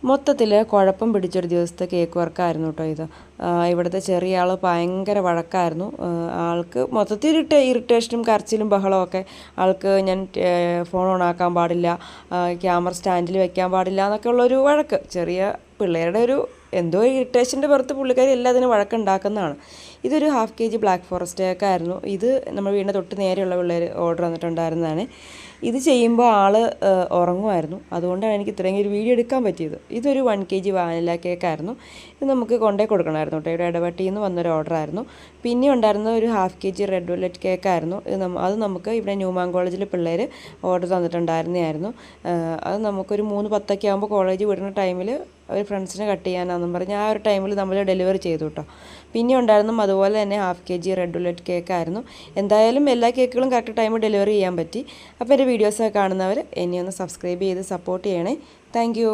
മൊത്തത്തിൽ കുഴപ്പം പിടിച്ചൊരു ദിവസത്തെ കേക്ക് വർക്കായിരുന്നു കേട്ടോ ഇത്. ഇവിടുത്തെ ചെറിയ ആൾ ഭയങ്കര വഴക്കായിരുന്നു. ആൾക്ക് മൊത്തത്തിൽ ഇറിറ്റേഷനും കരച്ചിലും ബഹളമൊക്കെ. ആൾക്ക് ഞാൻ ഫോൺ ഓണാക്കാൻ പാടില്ല, ക്യാമറ സ്റ്റാൻഡിൽ വെക്കാൻ പാടില്ല എന്നൊക്കെ ഉള്ളൊരു വഴക്ക്. ചെറിയ പിള്ളേരുടെ ഒരു എന്തോ ഇറിറ്റേഷൻ്റെ പുറത്ത് പുള്ളിക്കാരി എല്ലാത്തിനും വഴക്കുണ്ടാക്കുന്നതാണ്. ഇതൊരു ഹാഫ് kg ബ്ലാക്ക് ഫോറസ്റ്റ് കേക്കായിരുന്നു. ഇത് നമ്മൾ വീടിൻ്റെ തൊട്ട് നേരെയുള്ള പിള്ളേർ ഓർഡർ വന്നിട്ടുണ്ടായിരുന്നതാണ്. ഇത് ചെയ്യുമ്പോൾ ആൾ ഉറങ്ങുമായിരുന്നു. അതുകൊണ്ടാണ് എനിക്ക് ഇത്രയും ഒരു വീഡിയോ എടുക്കാൻ പറ്റിയത്. ഇതൊരു 1 kg വാനില കേക്കായിരുന്നു. ഇത് നമുക്ക് കൊണ്ടേ കൊടുക്കണമായിരുന്നു കേട്ടോ. ഇവിടെ ഇടവട്ടിയിൽ നിന്ന് വന്നൊരു ഓർഡറായിരുന്നു. പിന്നെ ഉണ്ടായിരുന്ന ഒരു ഹാഫ് kg റെഡ് വെൽവെറ്റ് കേക്കായിരുന്നു. അത് നമുക്ക് ഇവിടെ ന്യൂമാൻ കോളേജിൽ പിള്ളേർ ഓർഡർ തന്നിട്ടുണ്ടായിരുന്നതായിരുന്നു. അത് നമുക്കൊരു 3:10 ആകുമ്പോൾ കോളേജ് വിടുന്ന ടൈമിൽ അവർ ഫ്രണ്ട്സിനെ കട്ട് ചെയ്യാനാണെന്നും പറഞ്ഞ് ആ ഒരു ടൈമിൽ നമ്മൾ ഡെലിവറി ചെയ്തു കേട്ടോ. പിന്നെ ഉണ്ടായിരുന്നു അതുപോലെ തന്നെ ഹാഫ് kg റെഡ് വെൽവെറ്റ് കേക്കായിരുന്നു. എന്തായാലും എല്ലാ കേക്കുകളും കറക്റ്റ് ടൈമിൽ ഡെലിവറി ചെയ്യാൻ പറ്റി. അപ്പോൾ എൻ്റെ വീഡിയോസൊക്കെ കാണുന്നവർ എന്നെ ഒന്ന് സബ്സ്ക്രൈബ് ചെയ്ത് സപ്പോർട്ട് ചെയ്യണേ. താങ്ക്